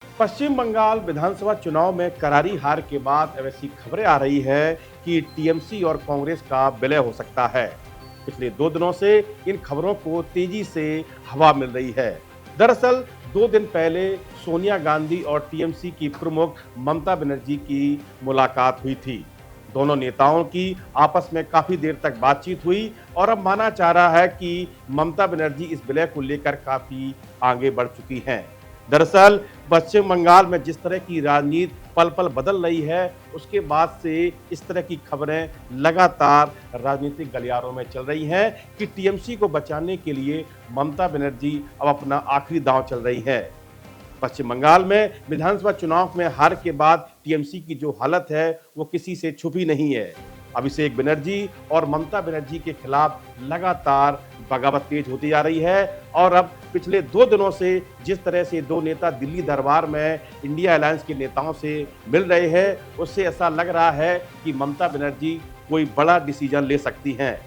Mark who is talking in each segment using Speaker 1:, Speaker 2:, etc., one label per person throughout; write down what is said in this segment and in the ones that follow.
Speaker 1: पश्चिम बंगाल विधानसभा चुनाव में करारी हार के बाद अब ऐसी खबरें आ रही है कि टीएमसी और कांग्रेस का विलय हो सकता है। पिछले 2 दिनों से इन खबरों को तेजी से हवा मिल रही है। दरअसल 2 दिन पहले सोनिया गांधी और टीएमसी की प्रमुख ममता बनर्जी की मुलाकात हुई थी। दोनों नेताओं की आपस में काफी देर तक बातचीत हुई और अब माना जा रहा है कि ममता बनर्जी इस विलय को लेकर काफी आगे बढ़ चुकी हैं। दरअसल पश्चिम बंगाल में जिस तरह की राजनीति पल पल बदल रही है, उसके बाद से इस तरह की खबरें लगातार राजनीतिक गलियारों में चल रही हैं कि टीएमसी को बचाने के लिए ममता बनर्जी अब अपना आखिरी दांव चल रही है। पश्चिम बंगाल में विधानसभा चुनाव में हार के बाद टीएमसी की जो हालत है वो किसी से छुपी नहीं है। अभिषेक बनर्जी और ममता बनर्जी के खिलाफ लगातार बगावत तेज होती जा रही है और अब पिछले 2 दिनों से जिस तरह से दो नेता दिल्ली दरबार में इंडिया अलायंस के नेताओं से मिल रहे हैं, उससे ऐसा लग रहा है कि ममता बनर्जी कोई बड़ा डिसीजन ले सकती हैं।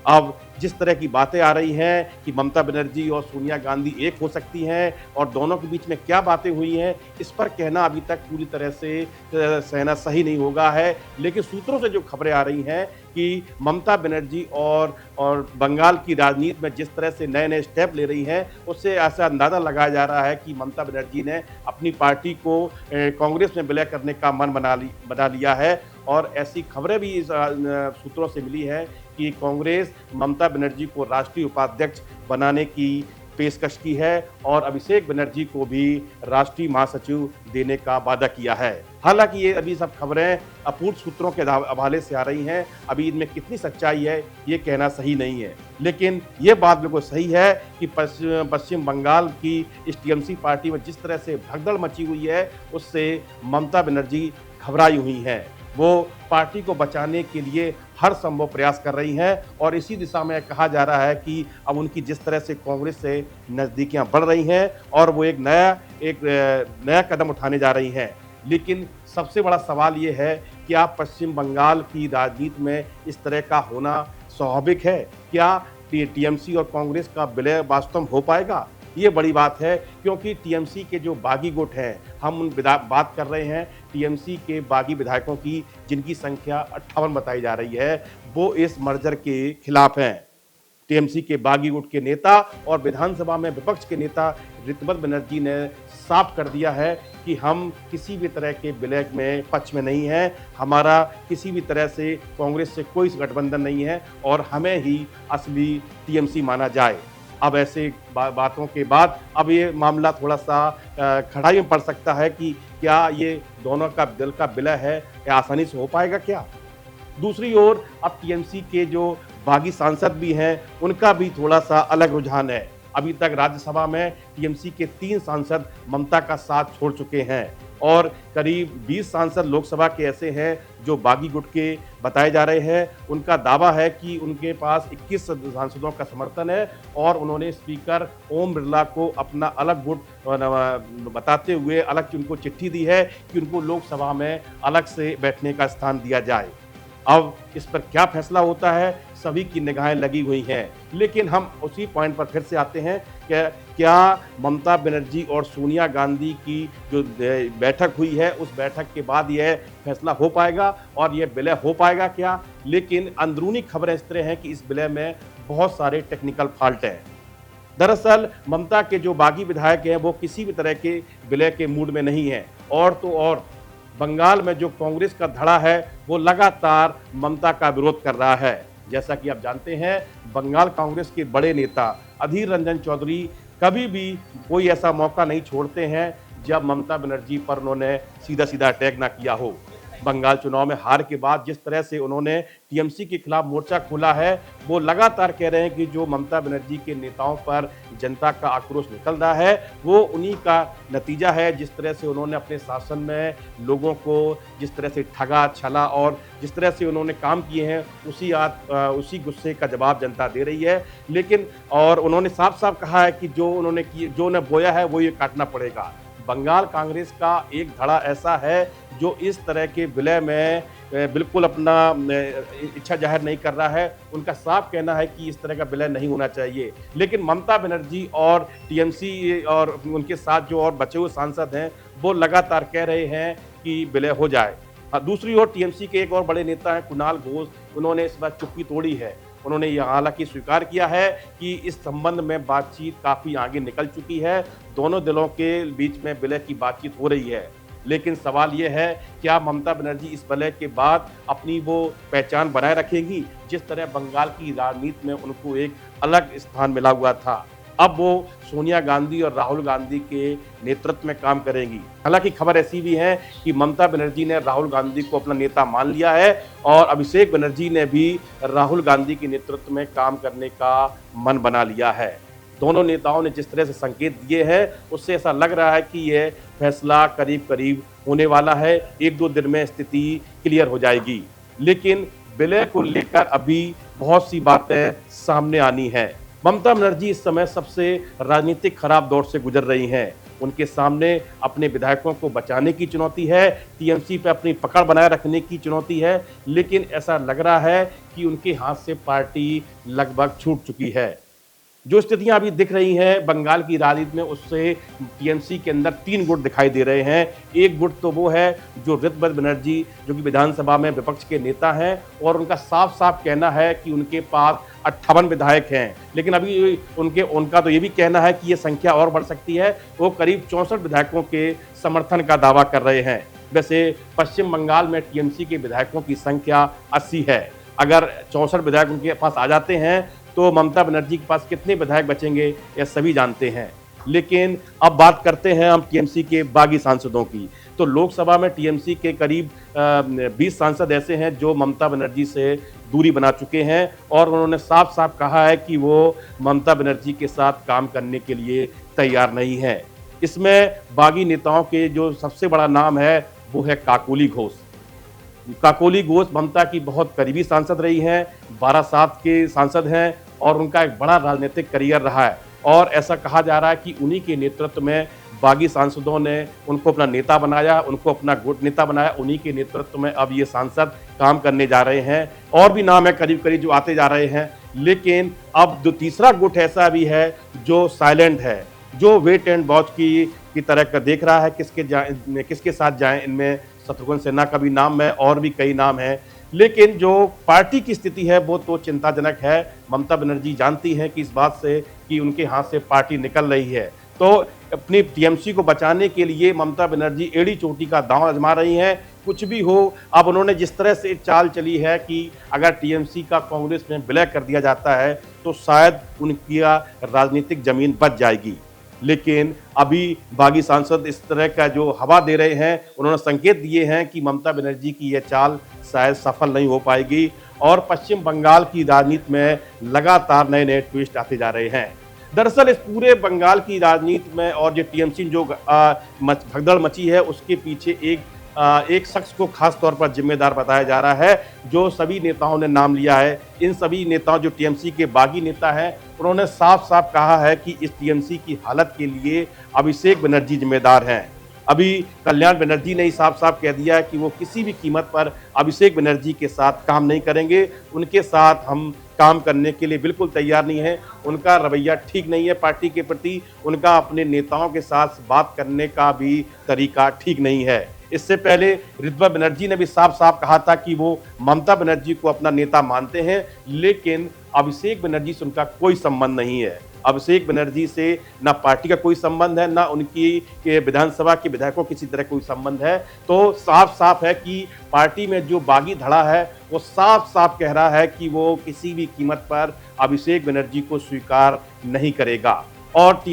Speaker 1: अब जिस तरह की बातें आ रही हैं कि ममता बनर्जी और सोनिया गांधी एक हो सकती हैं और दोनों के बीच में क्या बातें हुई हैं, इस पर कहना अभी तक पूरी तरह से सहना सही नहीं होगा है। लेकिन सूत्रों से जो खबरें आ रही हैं कि ममता बनर्जी और बंगाल की राजनीति में जिस तरह से नए-नए स्टेप ले रही हैं, उससे ऐसा अंदाज़ा लगाया जा रहा है कि ममता बनर्जी ने अपनी पार्टी को कांग्रेस में विलय करने का मन बना लिया है और ऐसी खबरें भी इस सूत्रों से मिली है कि कांग्रेस ममता बनर्जी को राष्ट्रीय उपाध्यक्ष बनाने की पेशकश की है और अभिषेक बनर्जी को भी राष्ट्रीय महासचिव देने का वादा किया है। हालांकि ये अभी सब खबरें अपूर्व सूत्रों के हवाले से आ रही हैं। अभी इनमें कितनी सच्चाई है ये कहना सही नहीं है, लेकिन ये बात बिल्कुल सही है कि पश्चिम बंगाल की इस टीएमसी पार्टी में जिस तरह से भगदड़ मची हुई है, उससे ममता बनर्जी घबराई हुई हैं। वो पार्टी को बचाने के लिए हर संभव प्रयास कर रही हैं और इसी दिशा में कहा जा रहा है कि अब उनकी जिस तरह से कांग्रेस से नज़दीकियां बढ़ रही हैं और वो एक नया कदम उठाने जा रही हैं। लेकिन सबसे बड़ा सवाल ये है कि क्या पश्चिम बंगाल की राजनीति में इस तरह का होना स्वाभाविक है? क्या टीएमसी और कांग्रेस का विलय वास्तव में हो पाएगा? ये बड़ी बात है क्योंकि टीएमसी के जो बागी गुट हैं, हम बात कर रहे हैं टीएमसी के बागी विधायकों की, जिनकी संख्या 58 बताई जा रही है, वो इस मर्जर के खिलाफ हैं। टीएमसी के बागी गुट के नेता और विधानसभा में विपक्ष के नेता ऋतुपत बनर्जी ने साफ कर दिया है कि हम किसी भी तरह के विलय में पक्ष में नहीं हैं, हमारा किसी भी तरह से कांग्रेस से कोई गठबंधन नहीं है और हमें ही असली टीएमसी माना जाए। अब ऐसे बातों के बाद अब ये मामला थोड़ा-सा कड़ाई में पड़ सकता है कि क्या ये दोनों का दिल का विलय है, क्या आसानी से हो पाएगा क्या? दूसरी ओर अब टीएमसी के जो बागी सांसद भी हैं, उनका भी थोड़ा-सा अलग रुझान है। अभी तक राज्यसभा में टीएमसी के 3 सांसद ममता का साथ छोड़ चुके हैं और करीब 20 सांसद लोकसभा के ऐसे हैं जो बागी गुट के बताए जा रहे हैं। उनका दावा है कि उनके पास 21 सांसदों का समर्थन है और उन्होंने स्पीकर ओम बिरला को अपना अलग गुट बताते हुए अलग उनको चिट्ठी दी है कि उनको लोकसभा में अलग से बैठने का स्थान दिया जाए। अब इस पर क्या फैसला होता है, सभी की निगाहें लगी हुई हैं। लेकिन हम उसी पॉइंट पर फिर से आते हैं कि क्या ममता बनर्जी और सोनिया गांधी की जो बैठक हुई है, उस बैठक के बाद यह फैसला हो पाएगा और यह विलय हो पाएगा क्या? लेकिन अंदरूनी खबरें इस तरह हैं कि इस विलय में बहुत सारे टेक्निकल फॉल्ट हैं। दरअसल ममता के जो बागी विधायक हैं, वो किसी भी तरह के विलय के मूड में नहीं हैं और तो और बंगाल में जो कांग्रेस का धड़ा है, वो लगातार ममता का विरोध कर रहा है। जैसा कि आप जानते हैं, बंगाल कांग्रेस के बड़े नेता अधीर रंजन चौधरी कभी भी कोई ऐसा मौका नहीं छोड़ते हैं जब ममता बनर्जी पर उन्होंने सीधा-सीधा अटैक ना किया हो। बंगाल चुनाव में हार के बाद जिस तरह से उन्होंने टीएमसी के खिलाफ मोर्चा खोला है, वो लगातार कह रहे हैं कि जो ममता बनर्जी के नेताओं पर जनता का आक्रोश निकल रहा है, वो उन्हीं का नतीजा है। जिस तरह से उन्होंने अपने शासन में लोगों को जिस तरह से ठगा, छला और जिस तरह से उन्होंने काम किए हैं, उसी गुस्से का जवाब जनता दे रही है। लेकिन और उन्होंने साफ-साफ कहा है कि जो उन्होंने बोया है, वो ये काटना पड़ेगा। बंगाल कांग्रेस का एक धड़ा ऐसा है जो इस तरह के विलय में बिल्कुल अपना इच्छा जाहिर नहीं कर रहा है। उनका साफ कहना है कि इस तरह का विलय नहीं होना चाहिए। लेकिन ममता बनर्जी और टीएमसी और उनके साथ जो और बचे हुए सांसद हैं, वो लगातार कह रहे हैं कि विलय हो जाए। दूसरी ओर टीएमसी के एक और बड़े नेता हैं कुणाल घोष, उन्होंने इस बार चुप्पी तोड़ी है। उन्होंने यह हालांकि स्वीकार किया है कि इस संबंध में बातचीत काफ़ी आगे निकल चुकी है, दोनों दलों के बीच में विलय की बातचीत हो रही है। लेकिन सवाल यह है, क्या ममता बनर्जी इस विलय के बाद अपनी वो पहचान बनाए रखेंगी, जिस तरह बंगाल की राजनीति में उनको एक अलग स्थान मिला हुआ था। अब वो सोनिया गांधी और राहुल गांधी के नेतृत्व में काम करेंगी। हालांकि खबर ऐसी भी है कि ममता बनर्जी ने राहुल गांधी को अपना नेता मान लिया है और अभिषेक बनर्जी ने भी राहुल गांधी के नेतृत्व में काम करने का मन बना लिया है। दोनों नेताओं ने जिस तरह से संकेत दिए हैं, उससे ऐसा लग रहा है कि यह फैसला करीब करीब होने वाला है। 1-2 दिन में स्थिति क्लियर हो जाएगी। लेकिन विलय को लेकर अभी बहुत सी बातें सामने आनी हैं। ममता बनर्जी इस समय सबसे राजनीतिक खराब दौर से गुजर रही हैं। उनके सामने अपने विधायकों को बचाने की चुनौती है, टीएमसी पे अपनी पकड़ बनाए रखने की चुनौती है, लेकिन ऐसा लग रहा है कि उनके हाथ से पार्टी लगभग छूट चुकी है। जो स्थितियां अभी दिख रही हैं बंगाल की राजनीति में, उससे टीएमसी के अंदर 3 गुट दिखाई दे रहे हैं। एक गुट तो वो है जो ऋतुव्रत बनर्जी, जो कि विधानसभा में विपक्ष के नेता हैं, और उनका साफ साफ कहना है कि उनके पास 58 विधायक हैं। लेकिन अभी उनका तो ये भी कहना है कि ये संख्या और बढ़ सकती है। वो करीब 64 विधायकों के समर्थन का दावा कर रहे हैं। वैसे पश्चिम बंगाल में टीएमसी के विधायकों की संख्या 80 है। अगर 64 विधायक उनके पास आ जाते हैं तो ममता बनर्जी के पास कितने विधायक बचेंगे, यह सभी जानते हैं। लेकिन अब बात करते हैं हम टीएमसी के बागी सांसदों की। तो लोकसभा में टीएमसी के करीब 20 सांसद ऐसे हैं जो ममता बनर्जी से दूरी बना चुके हैं और उन्होंने साफ साफ कहा है कि वो ममता बनर्जी के साथ काम करने के लिए तैयार नहीं है। इसमें बागी नेताओं के जो सबसे बड़ा नाम है वो है काकोली घोष। काकोली घोष ममता की बहुत करीबी सांसद रही हैं, 12 के सांसद हैं और उनका एक बड़ा राजनीतिक करियर रहा है। और ऐसा कहा जा रहा है कि उन्हीं के नेतृत्व में बागी सांसदों ने उनको अपना नेता बनाया, उनको अपना गुट नेता बनाया। उन्हीं के नेतृत्व में अब ये सांसद काम करने जा रहे हैं। और भी नाम है करीब करीब जो आते जा रहे हैं। लेकिन अब जो तीसरा गुट ऐसा भी है जो साइलेंट है, जो वेट एंड वॉच की तरह का देख रहा है किसके साथ जाएं। इनमें शत्रुघ्न सिन्हा का भी नाम है और भी कई नाम हैं। लेकिन जो पार्टी की स्थिति है वो तो चिंताजनक है। ममता बनर्जी जानती हैं कि इस बात से कि उनके हाथ से पार्टी निकल रही है, तो अपनी टीएमसी को बचाने के लिए ममता बनर्जी एड़ी चोटी का दांव आजमा रही हैं। कुछ भी हो, अब उन्होंने जिस तरह से चाल चली है कि अगर टीएमसी का कांग्रेस में विलय कर दिया जाता है तो शायद उनकी राजनीतिक जमीन बच जाएगी। लेकिन अभी बागी सांसद इस तरह का जो हवा दे रहे हैं, उन्होंने संकेत दिए हैं कि ममता बनर्जी की यह चाल शायद सफल नहीं हो पाएगी और पश्चिम बंगाल की राजनीति में लगातार नए नए ट्विस्ट आते जा रहे हैं। दरअसल इस पूरे बंगाल की राजनीति में और जो टीएमसी जो भगदड़ मची है, उसके पीछे एक शख्स को खास तौर पर जिम्मेदार बताया जा रहा है, जो सभी नेताओं ने नाम लिया है। इन सभी नेताओं जो टीएमसी के बागी नेता हैं, उन्होंने साफ साफ कहा है कि इस टीएमसी की हालत के लिए अभिषेक बनर्जी जिम्मेदार हैं। अभी कल्याण बनर्जी ने साफ साफ कह दिया है कि वो किसी भी कीमत पर अभिषेक बनर्जी के साथ काम नहीं करेंगे। उनके साथ हम काम करने के लिए बिल्कुल तैयार नहीं है। उनका रवैया ठीक नहीं है पार्टी के प्रति, उनका अपने नेताओं के साथ बात करने का भी तरीका ठीक नहीं है। इससे पहले ऋतुव्रत बनर्जी ने भी साफ साफ कहा था कि वो ममता बनर्जी को अपना नेता मानते हैं, लेकिन अभिषेक बनर्जी से उनका कोई संबंध नहीं है। अभिषेक बनर्जी से ना पार्टी का कोई संबंध है, ना उनकी के विधानसभा के विधायकों किसी तरह कोई संबंध है। तो साफ साफ है कि पार्टी में जो बागी धड़ा है वो साफ साफ कह रहा है कि वो किसी भी कीमत पर अभिषेक बनर्जी को स्वीकार नहीं करेगा। और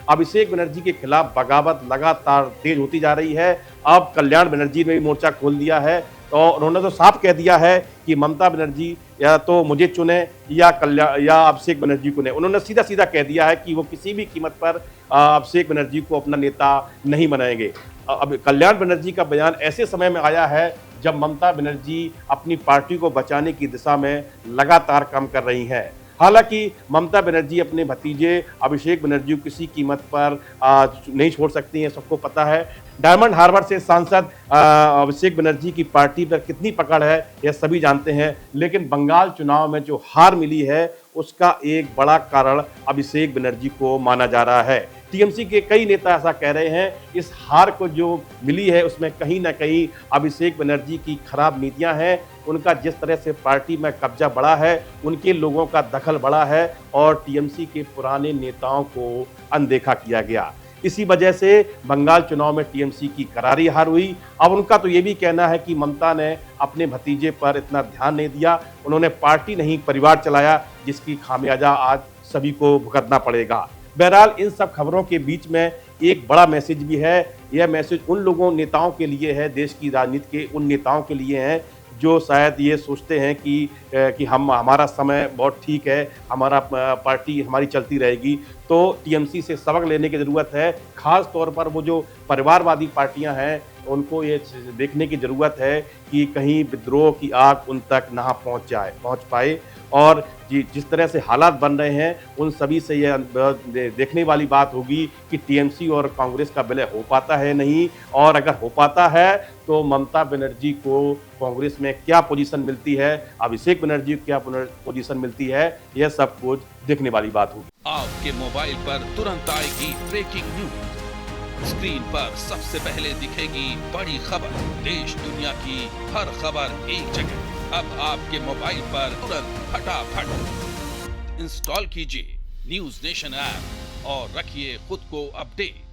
Speaker 1: अभिषेक बनर्जी के खिलाफ बगावत लगातार तेज होती जा रही है। अब कल्याण बनर्जी ने भी मोर्चा खोल दिया है, तो उन्होंने तो साफ कह दिया है कि ममता बनर्जी या तो मुझे चुने या अभिषेक बनर्जी को ने। उन्होंने सीधा सीधा कह दिया है कि वो किसी भी कीमत पर अभिषेक बनर्जी को अपना नेता नहीं बनाएंगे। अब कल्याण बनर्जी का बयान ऐसे समय में आया है जब ममता बनर्जी अपनी पार्टी को बचाने की दिशा में लगातार काम कर रही हैं। हालांकि ममता बनर्जी अपने भतीजे अभिषेक बनर्जी को किसी कीमत पर नहीं छोड़ सकती हैं, सबको पता है। डायमंड हार्बर से सांसद अभिषेक बनर्जी की पार्टी पर कितनी पकड़ है यह सभी जानते हैं। लेकिन बंगाल चुनाव में जो हार मिली है उसका एक बड़ा कारण अभिषेक बनर्जी को माना जा रहा है। टीएमसी के कई नेता ऐसा कह रहे हैं, इस हार को जो मिली है उसमें कहीं ना कहीं अभिषेक बनर्जी की खराब नीतियां हैं। उनका जिस तरह से पार्टी में कब्जा बढ़ा है, उनके लोगों का दखल बढ़ा है और टीएमसी के पुराने नेताओं को अनदेखा किया गया। इसी वजह से बंगाल चुनाव में टीएमसी की करारी हार हुई। अब उनका तो ये भी कहना है कि ममता ने अपने भतीजे पर इतना ध्यान नहीं दिया, उन्होंने पार्टी नहीं परिवार चलाया, जिसकी खामियाजा आज सभी को भुगतना पड़ेगा। बहरहाल इन सब खबरों के बीच में एक बड़ा मैसेज भी है। यह मैसेज उन लोगों नेताओं के लिए है, देश की राजनीति के उन नेताओं के लिए हैं जो शायद ये सोचते हैं कि हमारा समय बहुत ठीक है, हमारा पार्टी हमारी चलती रहेगी। तो टीएमसी से सबक लेने की ज़रूरत है। ख़ास तौर पर वो जो परिवारवादी पार्टियां हैं, उनको ये देखने की ज़रूरत है कि कहीं विद्रोह की आग उन तक ना पहुंच पाए। और जिस तरह से हालात बन रहे हैं, उन सभी से यह देखने वाली बात होगी कि टीएमसी और कांग्रेस का विलय हो पाता है नहीं, और अगर हो पाता है तो ममता बनर्जी को कांग्रेस में क्या पोजीशन मिलती है, अभिषेक बनर्जी को क्या पोजीशन मिलती है, यह सब कुछ देखने वाली बात होगी।
Speaker 2: आपके मोबाइल पर तुरंत आएगी ब्रेकिंग न्यूज, स्क्रीन पर सबसे पहले दिखेगी बड़ी खबर, देश दुनिया की हर खबर एक जगह। अब आपके मोबाइल पर तुरंत फटाफट इंस्टॉल कीजिए न्यूज़ नेशन ऐप और रखिए खुद को अपडेट।